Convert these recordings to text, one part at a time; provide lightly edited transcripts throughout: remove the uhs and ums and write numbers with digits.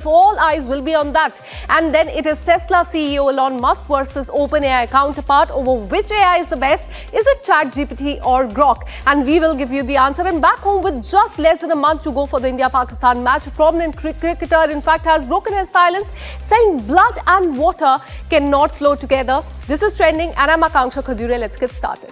So all eyes will be on that. And then it is Tesla CEO Elon Musk versus OpenAI counterpart over which AI is the best. Is it ChatGPT or Grok? And we will give you the answer. And back home with just less than a month to go for the India-Pakistan match, a prominent cricketer in fact has broken his silence, saying blood and water cannot flow together. This is trending and I'm Akanksha Khajure. Let's get started.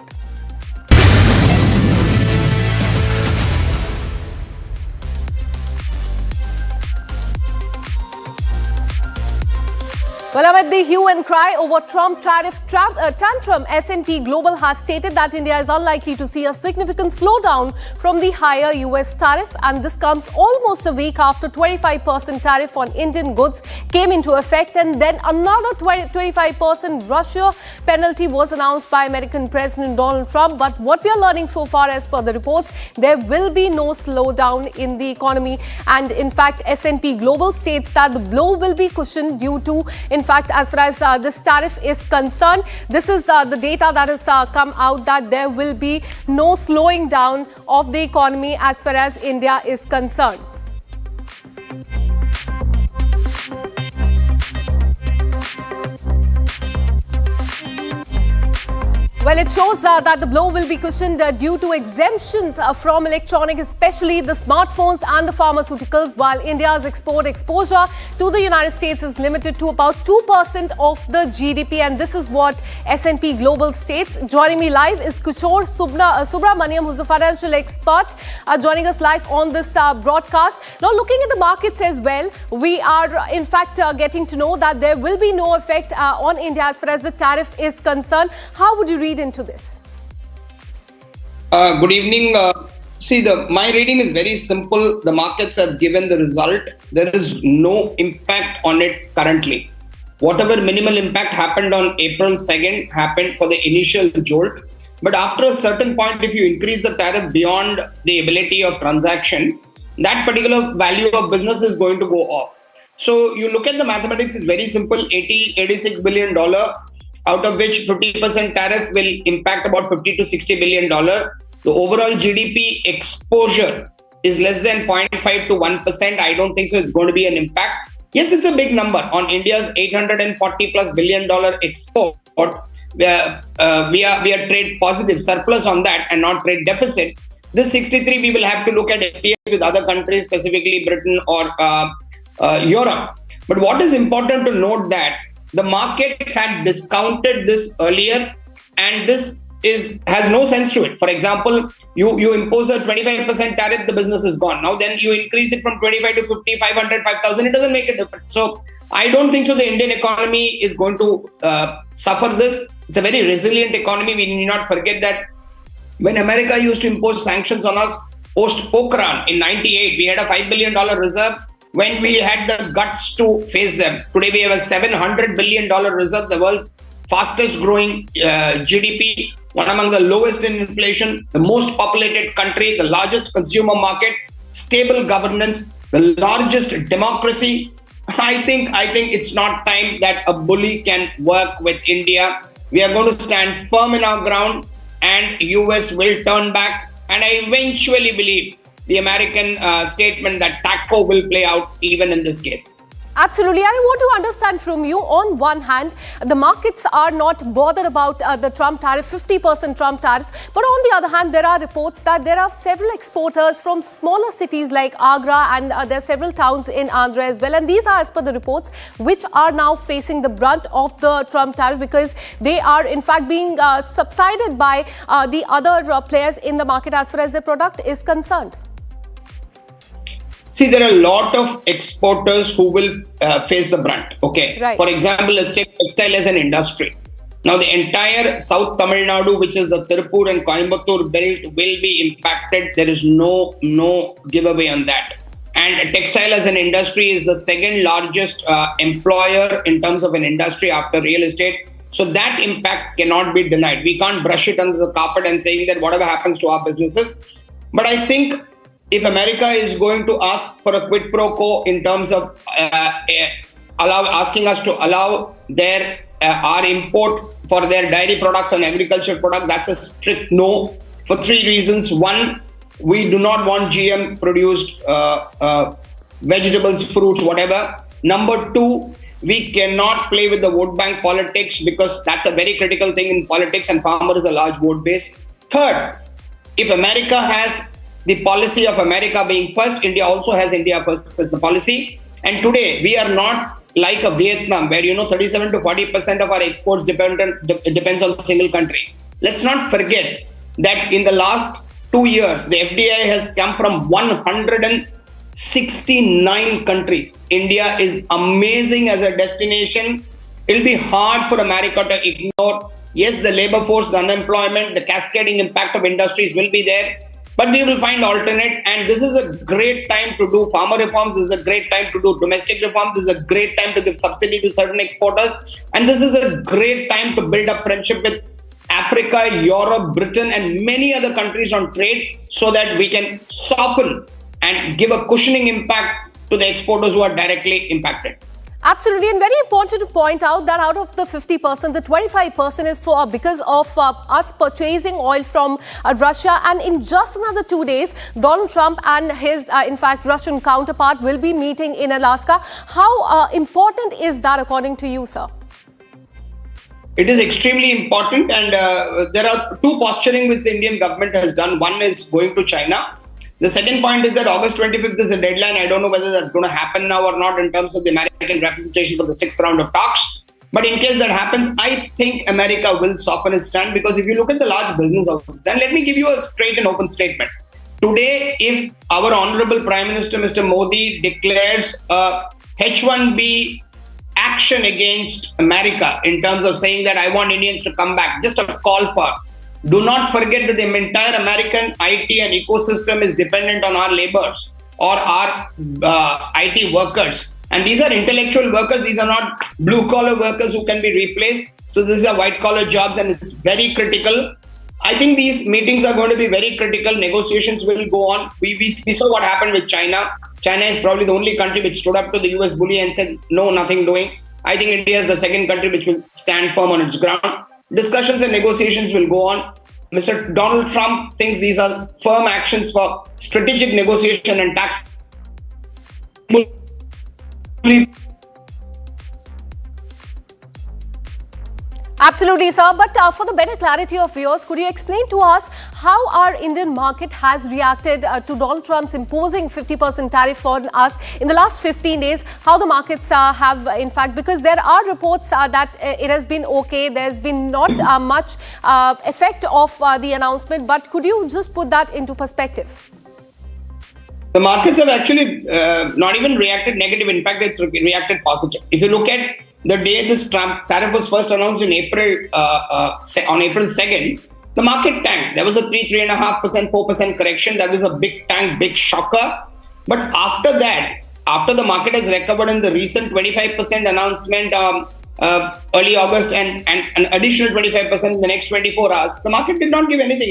Well, amid the hue and cry over Trump tariff tantrum, S&P Global has stated that India is unlikely to see a significant slowdown from the higher US tariff, and this comes almost a week after 25% tariff on Indian goods came into effect, and then another 25% Russia penalty was announced by American President Donald Trump. But what we are learning so far, as per the reports, there will be no slowdown in the economy, and in fact S&P Global states that the blow will be cushioned due to, in fact, as far as this tariff is concerned, this is the data that has come out that there will be no slowing down of the economy as far as India is concerned. Well, it shows that the blow will be cushioned due to exemptions from electronics, especially the smartphones and the pharmaceuticals, while India's export exposure to the United States is limited to about 2% of the GDP, and this is what S&P Global states. Joining me live is Kishore Subramaniam, who's a financial expert, joining us live on this broadcast. Now, looking at the markets as well, we are in fact getting to know that there will be no effect on India as far as the tariff is concerned. How would you read into this? Good evening. My reading is very simple. The markets have given the result. There is no impact on it currently. Whatever minimal impact happened on April 2nd happened for the initial jolt. But after a certain point, if you increase the tariff beyond the ability of transaction, that particular value of business is going to go off. So you look at the mathematics, it's very simple. $86 billion, out of which 50% tariff will impact about $50 to $60 billion. The overall GDP exposure is less than 0.5 to 1%. I don't think so it's going to be an impact. Yes, it's a big number on India's $840 plus billion export. We are trade positive, surplus on that and not trade deficit. This 63 we will have to look at FTAs with other countries, specifically Britain or Europe. But what is important to note that the market had discounted this earlier, and this has no sense to it. For example, you impose a 25% tariff, the business is gone. Now then you increase it from 25 to 50, 500, 5,000, it doesn't make a difference. So I don't think so the Indian economy is going to suffer this. It's a very resilient economy. We need not forget that when America used to impose sanctions on us post-Pokhran in 98, we had a $5 billion reserve. When we had the guts to face them. Today we have a $700 billion reserve, the world's fastest growing GDP, one among the lowest in inflation, the most populated country, the largest consumer market, stable governance, the largest democracy. I think it's not time that a bully can work with India. We are going to stand firm in our ground, and US will turn back. And I eventually believe the American statement that TACO will play out even in this case. Absolutely. And I want to understand from you, on one hand, the markets are not bothered about the Trump tariff, 50% Trump tariff. But on the other hand, there are reports that there are several exporters from smaller cities like Agra, and there are several towns in Andhra as well. And these are, as per the reports, which are now facing the brunt of the Trump tariff because they are in fact being subsided by the other players in the market as far as their product is concerned. See, there are a lot of exporters who will face the brunt. Okay. Right. For example, let's take textile as an industry. Now, the entire South Tamil Nadu, which is the Tirupur and Coimbatore belt, will be impacted. There is no giveaway on that. And textile as an industry is the second largest employer in terms of an industry after real estate. So that impact cannot be denied. We can't brush it under the carpet and saying that whatever happens to our businesses. But I think if America is going to ask for a quid pro quo in terms of asking us to allow our import for their dairy products and agricultural products, that's a strict no for three reasons. One, we do not want GM produced vegetables, fruits, whatever. Number two, we cannot play with the vote bank politics because that's a very critical thing in politics and farmer is a large vote base. Third, if America has the policy of America being first, India also has India first as the policy. And today we are not like a Vietnam where 37 to 40% of our exports depends on a single country. Let's not forget that in the last 2 years, the FDI has come from 169 countries. India is amazing as a destination. It'll be hard for America to ignore. Yes, the labor force, the unemployment, the cascading impact of industries will be there. But we will find alternate, and this is a great time to do farmer reforms. This is a great time to do domestic reforms. This is a great time to give subsidy to certain exporters. And this is a great time to build up friendship with Africa, Europe, Britain, and many other countries on trade so that we can soften and give a cushioning impact to the exporters who are directly impacted. Absolutely, and very important to point out that out of the 50%, the 25% is for because of us purchasing oil from Russia. And in just another 2 days, Donald Trump and his, in fact, Russian counterpart will be meeting in Alaska. How important is that according to you, sir? It is extremely important, and there are two posturing which the Indian government has done. One is going to China. The second point is that August 25th is a deadline. I don't know whether that's going to happen now or not in terms of the American representation for the 6th round of talks. But in case that happens, I think America will soften its stand, because if you look at the large business houses, and let me give you a straight and open statement. Today, if our Honorable Prime Minister, Mr. Modi, declares a H-1B action against America in terms of saying that I want Indians to come back, just a call for. Do not forget that the entire American IT and ecosystem is dependent on our laborers or our IT workers. And these are intellectual workers. These are not blue-collar workers who can be replaced. So these are white-collar jobs, and it's very critical. I think these meetings are going to be very critical. Negotiations will go on. We saw what happened with China. China is probably the only country which stood up to the US bully and said, no, nothing doing. I think India is the second country which will stand firm on its ground. Discussions and negotiations will go on. Mr. Donald Trump thinks these are firm actions for strategic negotiation and tactical. Absolutely, sir. But for the better clarity of yours, could you explain to us how our Indian market has reacted to Donald Trump's imposing 50% tariff on us in the last 15 days? How the markets have, in fact, because there are reports that it has been okay. There's been not much effect of the announcement. But could you just put that into perspective? The markets have actually not even reacted negative. In fact, it's reacted positive. If you look at the day this Trump tariff was first announced in April, on April 2nd, the market tanked. There was a 3.5%, 4% correction. That was a big tank, big shocker. But after that, after the market has recovered in the recent 25% announcement early August and an additional 25% in the next 24 hours, the market did not give anything.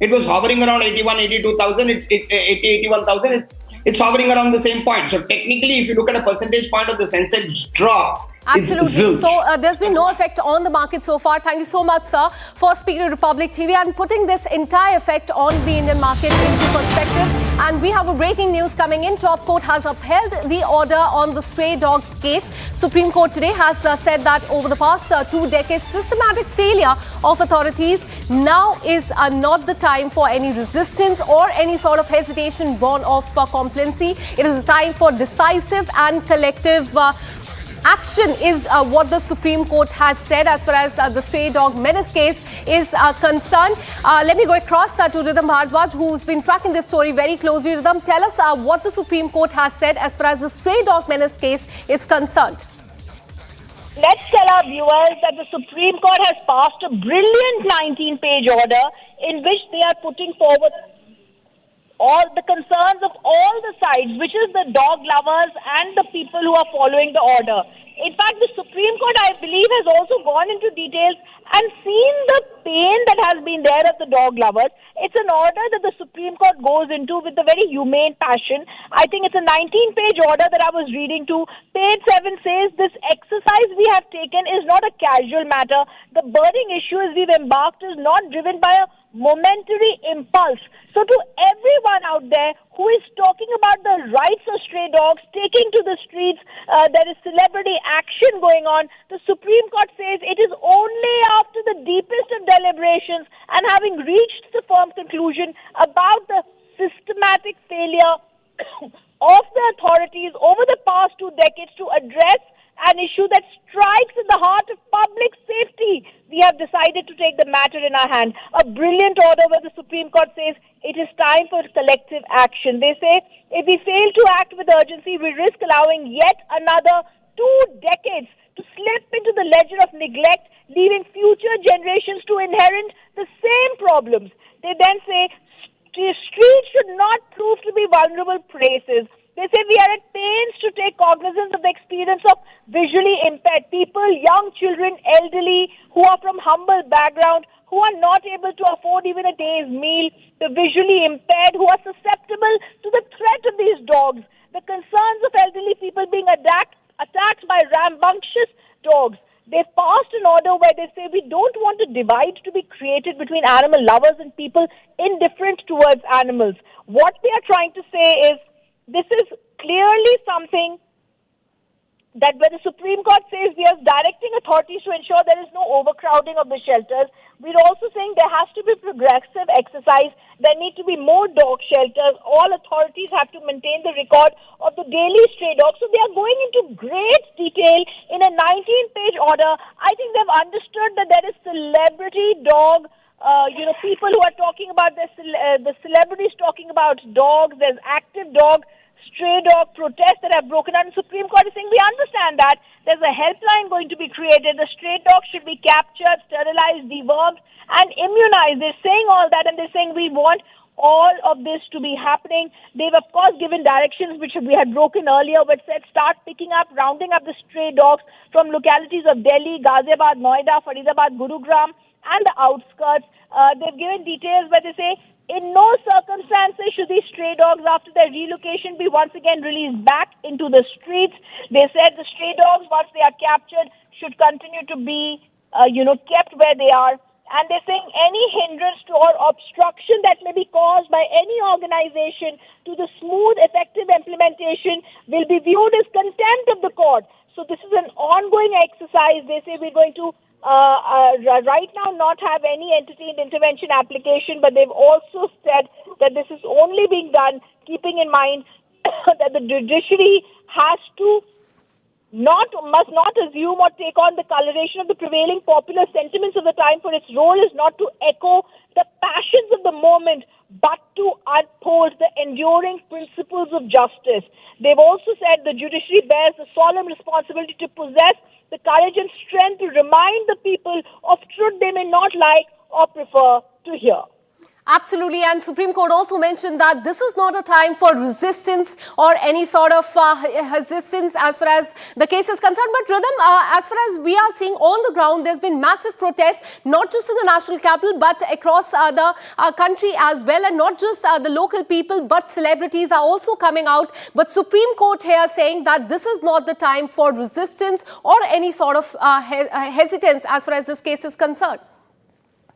It was hovering around 81, 82,000. It's 80, 81,000. It's hovering around the same point. So technically, if you look at a percentage point of the Sensex drop, absolutely. So there's been no effect on the market so far. Thank you so much, sir, for speaking to Republic TV and putting this entire effect on the Indian market into perspective. And we have a breaking news coming in. Top Court has upheld the order on the stray dogs case. Supreme Court today has said that over the past 2 decades, systematic failure of authorities, now is not the time for any resistance or any sort of hesitation born of complacency. It is a time for decisive and collective action is what the Supreme Court has said as far as the stray dog menace case is concerned. Let me go across to Ridham Bhardwaj, who's been tracking this story very closely. Ridham, tell us what the Supreme Court has said as far as the stray dog menace case is concerned. Let's tell our viewers that the Supreme Court has passed a brilliant 19-page order in which they are putting forward all the concerns of all the sides, which is the dog lovers and the people who are following the order. In fact, the Supreme Court, I believe, has also gone into details and seen the pain that has been there of the dog lovers. It's an order that the Supreme Court goes into with a very humane passion. I think it's a 19-page order that I was reading to. Page 7 says this exercise we have taken is not a casual matter. The burning issue as we've embarked is not driven by a momentary impulse. So to everyone out there who is talking about the rights of stray dogs, taking to the streets, there is celebrity action going on, the Supreme Court says it is only after the deepest of deliberations and having reached the firm conclusion about the systematic failure of the authorities over the past 2 decades to address an issue that strikes in the heart of public safety, we have decided to take the matter in our hand. A brilliant order where the Supreme Court says it is time for collective action. They say if we fail to act with urgency, we risk allowing yet another 2 decades to slip into the ledger of neglect, leaving future generations to inherit the same problems. They then say streets should not prove to be vulnerable places. They say we are at pains to take cognizance of the experience of visually impaired people, young children, elderly, who are from humble background, who are not able to afford even a day's meal, the visually impaired who are susceptible to the threat of these dogs, the concerns of elderly people being attacked by rambunctious dogs. They've passed an order where they say we don't want a divide to be created between animal lovers and people indifferent towards animals. What they are trying to say is this is clearly something that where the Supreme Court says we are directing authorities to ensure there is no overcrowding of the shelters, we're also saying there has to be progressive exercise. There need to be more dog shelters. All authorities have to maintain the record of the daily stray dogs. So they are going into great detail in a 19-page order. I think they've understood that there is celebrity dog, people who are talking about the celebrities talking about dogs. There's active dog, stray dog protests that have broken out. And Supreme Court is saying we understand that. There's a helpline going to be created. The stray dogs should be captured, sterilized, dewormed, and immunized. They're saying all that, and they're saying we want all of this to be happening. They've, of course, given directions which we had broken earlier, but said start rounding up the stray dogs from localities of Delhi, Ghaziabad, Noida, Faridabad, Gurugram, and the outskirts. They've given details where they say in no circumstances should these stray dogs after their relocation be once again released back into the streets. They said the stray dogs, once they are captured, should continue to be, kept where they are. And they're saying any hindrance to or obstruction that may be caused by any organization to the smooth, effective implementation will be viewed as contempt of the court. So this is an ongoing exercise. They say we're going to right now not have any entertained intervention application, but they've also said that this is only being done keeping in mind that the judiciary must not assume or take on the coloration of the prevailing popular sentiments of the time, for its role is not to echo the passions of the moment, but to uphold the enduring principles of justice. They've also said the judiciary bears the solemn responsibility to possess the courage and strength to remind the people of truth they may not like or prefer to hear. Absolutely, and Supreme Court also mentioned that this is not a time for resistance or any sort of resistance as far as the case is concerned. But Rhythm, as far as we are seeing on the ground, there's been massive protests, not just in the national capital, but across the country as well. And not just the local people, but celebrities are also coming out. But Supreme Court here saying that this is not the time for resistance or any sort of hesitance as far as this case is concerned.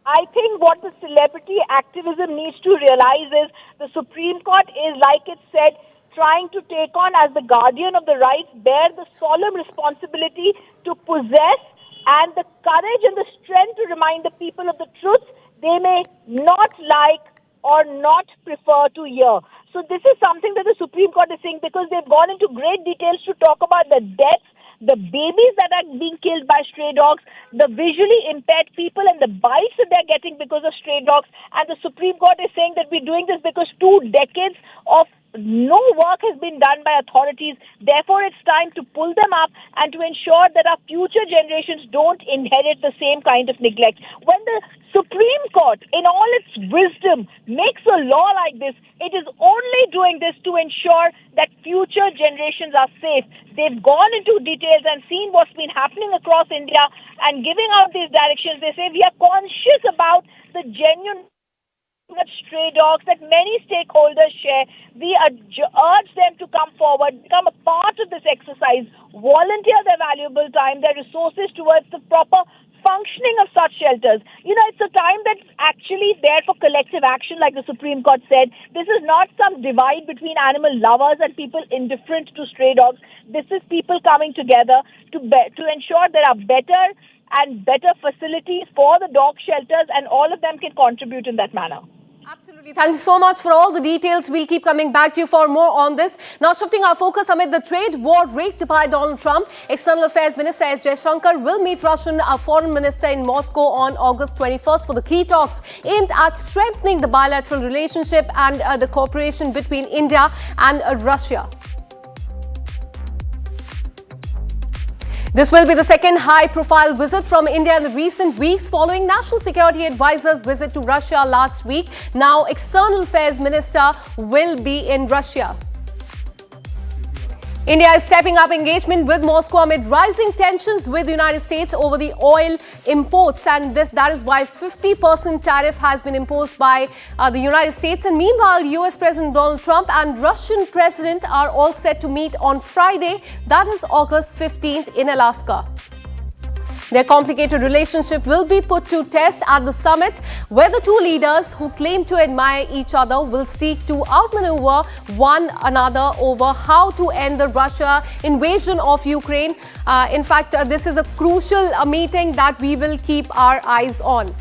I think what the celebrity activism needs to realize is the Supreme Court is, like it said, trying to take on as the guardian of the rights, bear the solemn responsibility to possess and the courage and the strength to remind the people of the truth they may not like or not prefer to hear. So this is something that the Supreme Court is saying because they've gone into great details to talk about the deaths, the babies that are being killed by stray dogs, the visually impaired people and the bites that they're getting because of stray dogs. And the Supreme Court is saying that we're doing this because 2 decades of no work has been done by authorities. Therefore, it's time to pull them up and to ensure that our future generations don't inherit the same kind of neglect. When the Supreme Court, in all its wisdom, makes a law like this, it is only doing this to ensure that future generations are safe. They've gone into details and seen what's been happening across India and giving out these directions. They say we are conscious about the genuine stray dogs that many stakeholders share. We urge them to come forward, become a part of this exercise, volunteer their valuable time, their resources towards the proper functioning of such shelters. It's a time that's actually there for collective action, like the Supreme Court said. This is not some divide between animal lovers and people indifferent to stray dogs. This is people coming together to ensure there are better and better facilities for the dog shelters, and all of them can contribute in that manner. Absolutely. Thank you so much for all the details. We'll keep coming back to you for more on this. Now, shifting our focus amid the trade war raked by Donald Trump, External Affairs Minister S. Jaishankar will meet Russian Foreign Minister in Moscow on August 21st for the key talks aimed at strengthening the bilateral relationship and the cooperation between India and Russia. This will be the second high-profile visit from India in the recent weeks following National Security Advisor's visit to Russia last week. Now, External Affairs Minister will be in Russia. India is stepping up engagement with Moscow amid rising tensions with the United States over the oil imports, and that is why 50% tariff has been imposed by the United States. And meanwhile, US President Donald Trump and Russian President are all set to meet on Friday, that is August 15th in Alaska. Their complicated relationship will be put to test at the summit, where the two leaders who claim to admire each other will seek to outmaneuver one another over how to end the Russia invasion of Ukraine. In fact, this is a crucial meeting that we will keep our eyes on.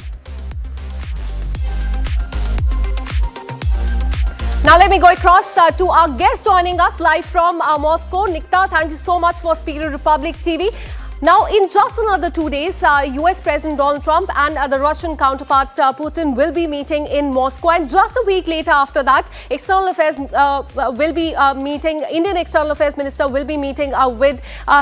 Now let me go across to our guest joining us live from Moscow. Nikta, thank you so much for speaking to Republic TV. Now, in just another 2 days, US President Donald Trump and the Russian counterpart Putin will be meeting in Moscow. And just a week later after that, External Affairs will be meeting, Indian External Affairs Minister will be meeting with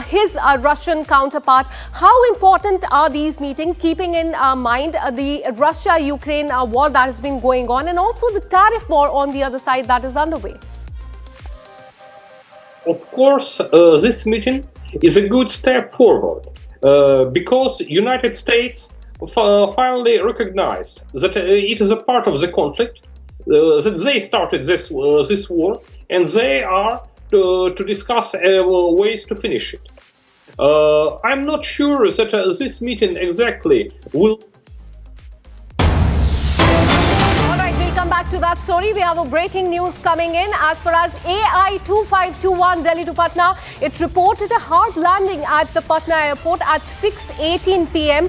his Russian counterpart. How important are these meetings, keeping in mind the Russia-Ukraine war that has been going on, and also the tariff war on the other side that is underway? Of course, this meeting is a good step forward because United States finally recognized that it is a part of the conflict, that they started this war, and they are to discuss ways to finish it. I'm not sure that this meeting exactly will. Come back to that story. We have a breaking news coming in. As far as AI 2521 Delhi to Patna, it reported a hard landing at the Patna airport at 6:18 p.m.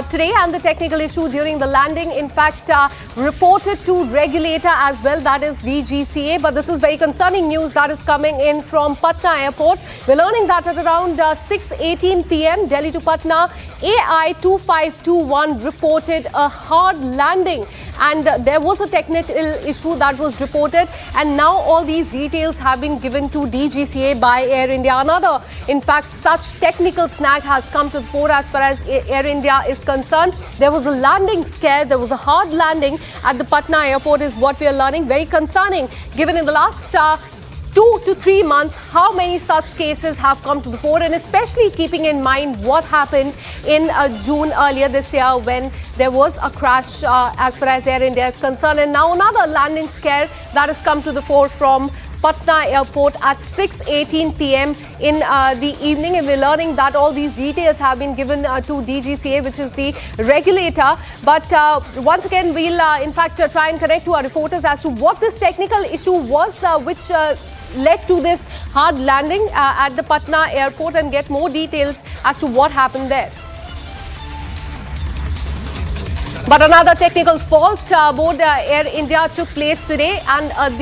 Today, and the technical issue during the landing, in fact, reported to regulator as well, that is DGCA. But this is very concerning news that is coming in from Patna airport. We're learning that at around 6:18 p.m. Delhi to Patna, AI 2521 reported a hard landing, and there was a technical issue that was reported, and now all these details have been given to DGCA by Air India. Another, in fact, such technical snag has come to the fore as far as Air India is concerned. There was a landing scare, there was a hard landing at the Patna airport is what we are learning. Very concerning, given in the last 2 to 3 months, how many such cases have come to the fore, and especially keeping in mind what happened in June earlier this year when there was a crash as far as Air India is concerned. And now another landing scare that has come to the fore from Patna airport at 6:18 p.m. in the evening, and we're learning that all these details have been given to DGCA, which is the regulator. But once again, we'll in fact try and connect to our reporters as to what this technical issue was which led to this hard landing at the Patna airport, and get more details as to what happened there. But another technical fault aboard Air India took place today, and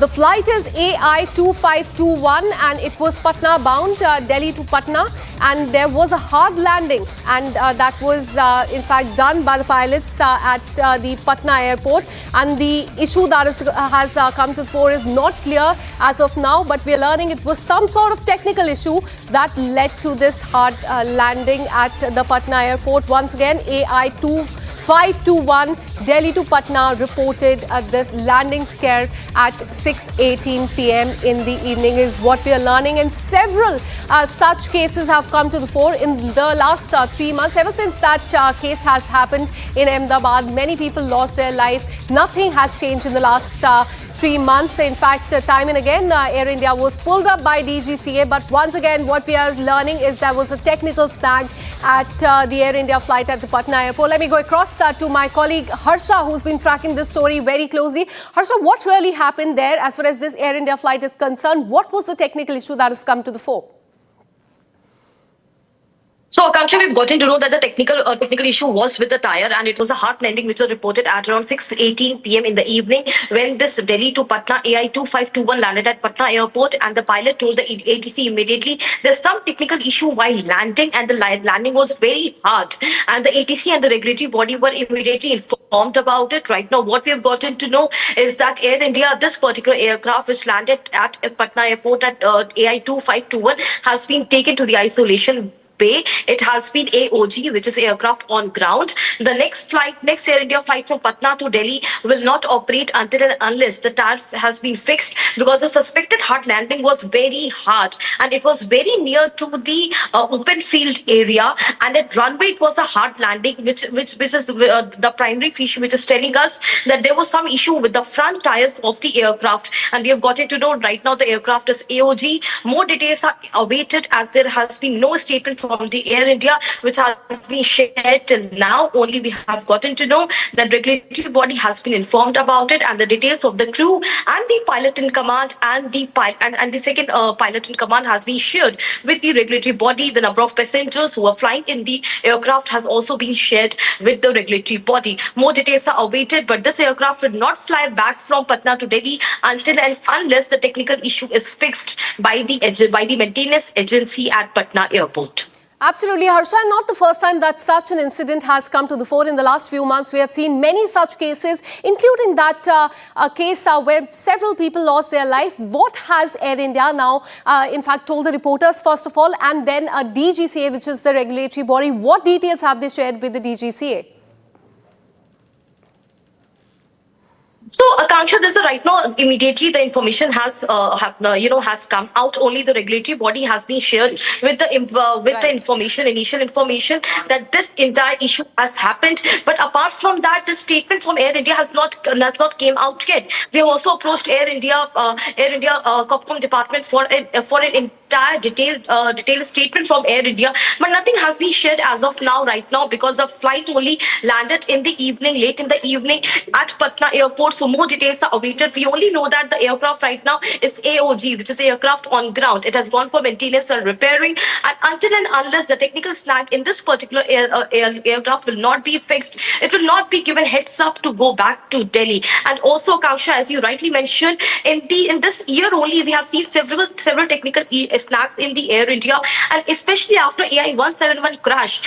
the flight is AI 2521, and it was Patna bound, Delhi to Patna, and there was a hard landing, and that was in fact done by the pilots at the Patna airport. And the issue that has come to the fore is not clear as of now, but we are learning it was some sort of technical issue that led to this hard landing at the Patna airport. Once again, AI 2521 Delhi to Patna reported this landing scare at 6:18 p.m. in the evening is what we are learning, and several such cases have come to the fore in the last 3 months. Ever since that case has happened in Ahmedabad, many people lost their lives. Nothing has changed in the last 3 months. In fact, time and again, Air India was pulled up by DGCA. But once again, what we are learning is there was a technical snag at the Air India flight at the Patna airport. Let me go across to my colleague Harsha, who's been tracking this story very closely. Harsha, what really happened there as far as this Air India flight is concerned? What was the technical issue that has come to the fore? So, Akanksha, we've gotten to know that the technical issue was with the tire, and it was a hard landing which was reported at around 6:18 p.m. in the evening when this Delhi to Patna AI 2521 landed at Patna airport, and the pilot told the ATC immediately there's some technical issue while landing, and the landing was very hard, and the ATC and the regulatory body were immediately informed about it. Right now, what we have gotten to know is that Air India, this particular aircraft which landed at Patna airport at AI 2521, has been taken to the isolation bay. It has been AOG, which is aircraft on ground. The next Air India flight from Patna to Delhi will not operate until and unless the tariff has been fixed, because the suspected hard landing was very hard and it was very near to the open field area, and at runway it was a hard landing, which is the primary issue which is telling us that there was some issue with the front tires of the aircraft, and we have gotten to know right now the aircraft is AOG. More details are awaited as there has been no statement from the Air India which has been shared till now. Only we have gotten to know that regulatory body has been informed about it, and the details of the crew and the pilot in command and the second pilot in command has been shared with the regulatory body. The number of passengers who are flying in the aircraft has also been shared with the regulatory body. More details are awaited, but this aircraft will not fly back from Patna to Delhi until and unless the technical issue is fixed by the maintenance agency at Patna airport. Absolutely, Harsha. Not the first time that such an incident has come to the fore. In the last few months, we have seen many such cases, including that case where several people lost their life. What has Air India now, in fact, told the reporters, first of all, and then DGCA, which is the regulatory body? What details have they shared with the DGCA? So, Akanksha, this is right now. Immediately, the information has come out. Only the regulatory body has been shared with the initial information that this entire issue has happened. But apart from that, the statement from Air India has not came out yet. We have also approached Air India Copcom department for an entire detailed statement from Air India, but nothing has been shared as of now. Right now, because the flight only landed in the evening, late in the evening at Patna airport. So more details are awaited. We only know that the aircraft right now is AOG, which is aircraft on ground. It has gone for maintenance and repairing. And until and unless the technical snag in this particular aircraft will not be fixed, it will not be given heads up to go back to Delhi. And also, Kausha, as you rightly mentioned, in this year only we have seen several technical snags in the Air India, and especially after AI 171 crash,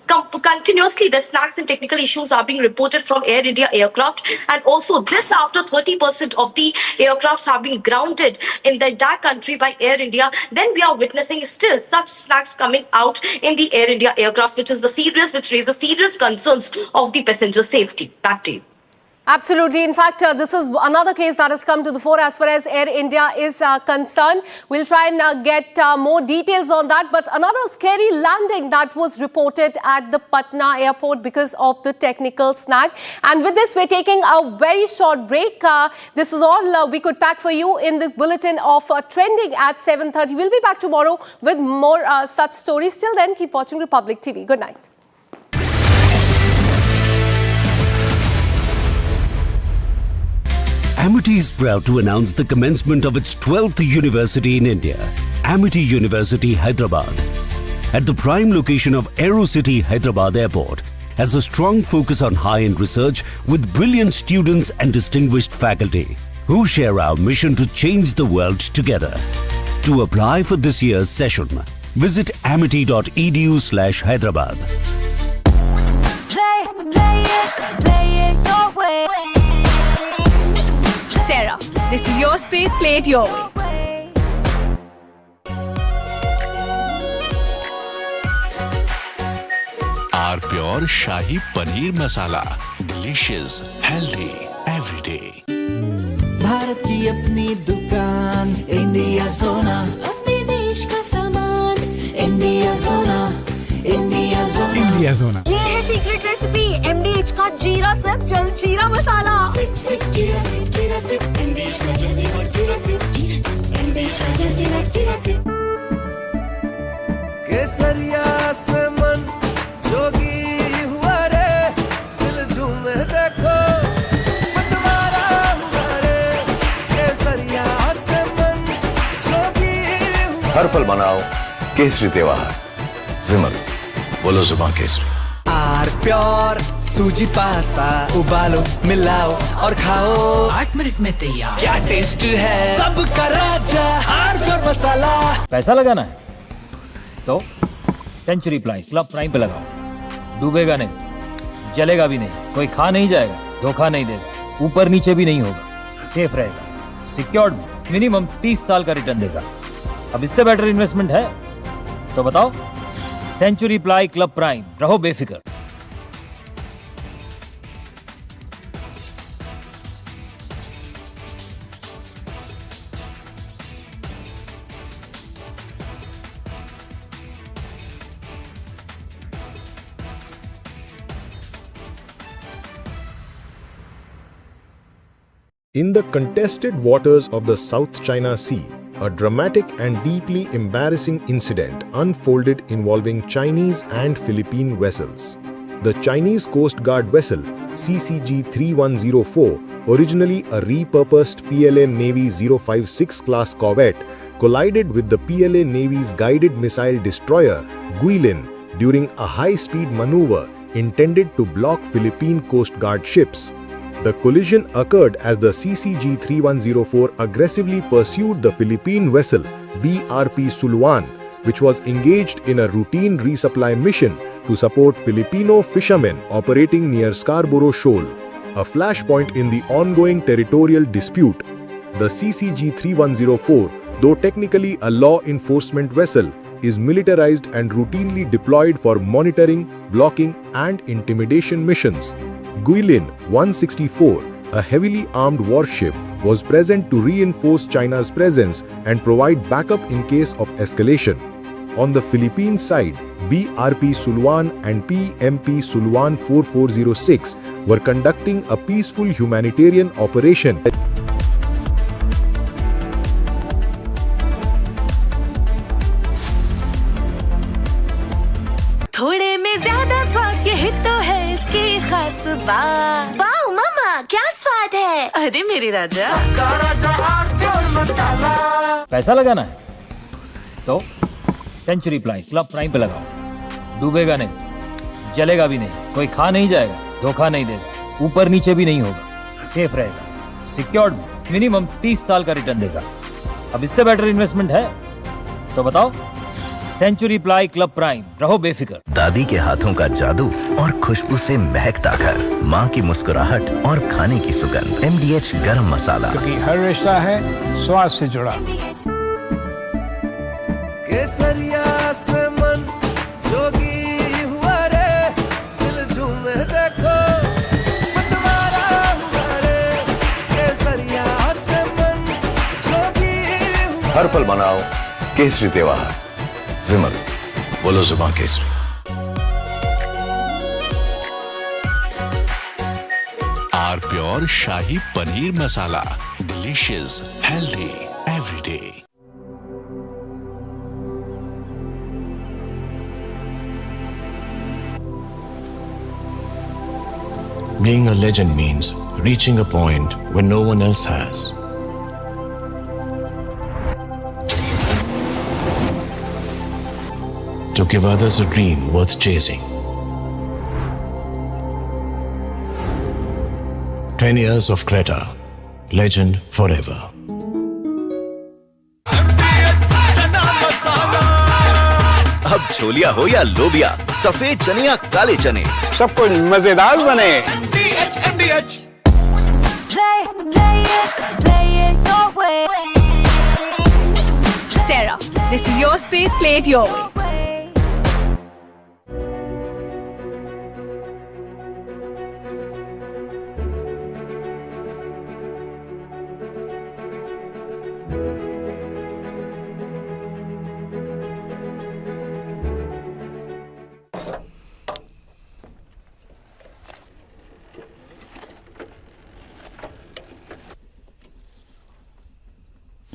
continuously the snags and technical issues are being reported from Air India aircraft, and also this after 30% of the aircrafts have been grounded in the entire country by Air India. Then we are witnessing still such snags coming out in the Air India aircraft, which raises serious concerns of the passenger safety. Back to you. Absolutely. In fact, this is another case that has come to the fore as far as Air India is concerned. We'll try and get more details on that. But another scary landing that was reported at the Patna airport because of the technical snag. And with this, we're taking a very short break. This is all we could pack for you in this bulletin of Trending at 7:30. We'll be back tomorrow with more such stories. Till then, keep watching Republic TV. Good night. Amity is proud to announce the commencement of its 12th university in India, Amity University, Hyderabad. At the prime location of AeroCity Hyderabad Airport, has a strong focus on high-end research with brilliant students and distinguished faculty who share our mission to change the world together. To apply for this year's session, visit amity.edu/Hyderabad. Play it your way. Sarah, this is your space, play it your way. Our pure Shahi Paneer Masala. Delicious, healthy, every day. Bharat की अपनी दुकान India सोना, अपने देश का सामान India सोना, India सोना, इंडिया सोना। ये है सीक्रेट रेसिपी MDH का जीरा सिप जल जीरा मसाला। सिप सिप जीरा सिप MDH का जलजीरा जीरा सिप MDH का जलजीरा जीरा सिप। केसरिया से मन जोगी हुआ रे, दिल झूमे देखो मतवारा हुआ रे। केसरिया से मन जोगी हुआ। हर पल मनाओ केसरी त्योहार। विमल, बोलो जुबान केसरी। आर प्योर सूजी पास्ता उबालो मिलाओ और खाओ 8 मिनट में तैयार। क्या टेस्ट है सबका राजा आर प्योर मसाला। पैसा लगाना है तो सेंचुरी प्लाई क्लब प्राइम पे लगाओ। डूबेगा नहीं, जलेगा भी नहीं, कोई खा नहीं जाएगा, धोखा नहीं देगा, ऊपर नीचे भी नहीं होगा, सेफ रहेगा, सिक्योर्ड भी, मिनिमम 30 साल का रिटर्न देगा। अब इससे बेटर इन्वेस्टमेंट है तो बताओ। सेंचुरी प्लाई क्लब प्राइम, रहो बेफिक्र। In the contested waters of the South China Sea, a dramatic and deeply embarrassing incident unfolded involving Chinese and Philippine vessels. The Chinese Coast Guard vessel CCG-3104, originally a repurposed PLA Navy 056 class corvette, collided with the PLA Navy's guided missile destroyer Guilin during a high-speed maneuver intended to block Philippine Coast Guard ships. The collision occurred as the CCG-3104 aggressively pursued the Philippine vessel BRP Suluan, which was engaged in a routine resupply mission to support Filipino fishermen operating near Scarborough Shoal, a flashpoint in the ongoing territorial dispute. The CCG-3104, though technically a law enforcement vessel, is militarized and routinely deployed for monitoring, blocking, and intimidation missions. Guilin 164, a heavily armed warship, was present to reinforce China's presence and provide backup in case of escalation. On the Philippine side, BRP Suluan and PMP Suluan 4406 were conducting a peaceful humanitarian operation. थोड़े में ज्यादा स्वाद यही तो है इसकी खास बात। वाओ मामा क्या स्वाद है। अरे मेरे राजा पैसा लगाना है तो सेंचुरी प्लाई क्लब प्राइम पे लगाओ। डूबेगा नहीं, जलेगा भी नहीं, कोई खा नहीं जाएगा, धोखा नहीं देगा, ऊपर नीचे भी नहीं होगा, सेफ रहेगा, सिक्योर्ड भी, मिनिमम 30 साल का रिटर्न देगा। अब इससे बेटर इन्वेस्टमेंट है तो बताओ। सेंचुरी प्लाई क्लब प्राइम, रहो बेफिक्र। दादी के हाथों का जादू और खुशबू से महकता घर, माँ की मुस्कुराहट और खाने की सुगंध। MDH गरम मसाला, क्योंकि हर रिश्ता है स्वाद से जुड़ा। केसरिया से मन जोगी हुआ रे, दिल झूमे देखो मतवारा हुआ रे। केसरिया से मन जोगी हुआ। हर पल मनाओ केसरी त्योहार। विमल, बोलो जुबान केसरी। आर pure shahi paneer masala, delicious, healthy every day. Being a legend means reaching a point where no one else has. To give others a dream worth chasing. 10 years of Creta, legend forever. अब छोलिया हो या लोबिया, सफेद चने या काले चने, सब कुछ मजेदार बने। Sarah, this is your space, play it your way.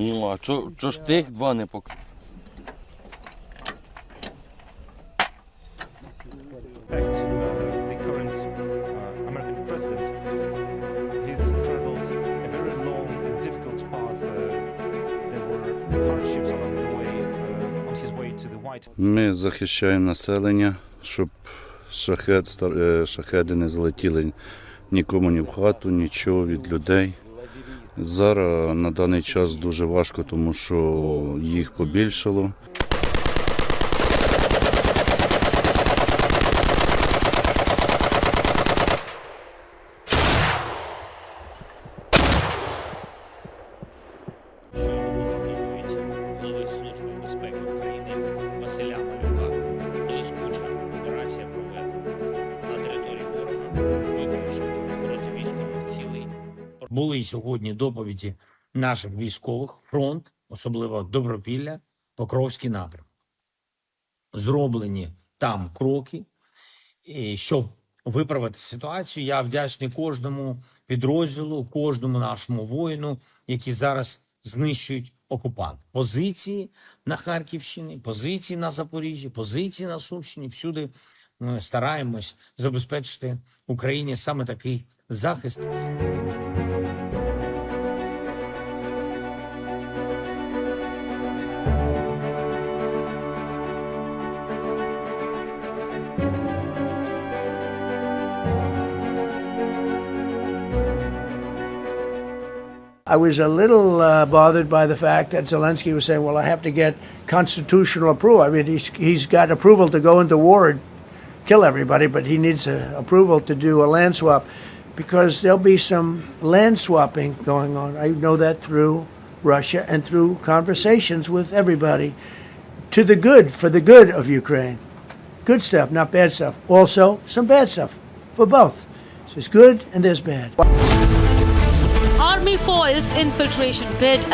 Ну, а чо ж тих два не поки? The current American president, he's traveled a very long and difficult path. There were hardships along the way, on his way to the White House. Ми захищаємо населення, щоб шахеди не залетіли нікому ні в хату, нічого від людей. Зараз на даний час дуже важко, тому що їх побільшало. Були сьогодні доповіді наших військових, фронт, особливо Добропілля, Покровський напрямок. Зроблені там кроки, щоб виправити ситуацію. Я вдячний кожному підрозділу, кожному нашому воїну, які зараз знищують окупант. Позиції на Харківщині, позиції на Запоріжжі, позиції на Сумщині. Всюди ми стараємось забезпечити Україні саме такий захист. I was a little bothered by the fact that Zelensky was saying, well, I have to get constitutional approval. I mean, he's got approval to go into war and kill everybody, but he needs approval to do a land swap because there'll be some land swapping going on. I know that through Russia and through conversations with everybody to the good, for the good of Ukraine. Good stuff, not bad stuff. Also, some bad stuff for both. So there's good and there's bad. Army foils infiltration bid along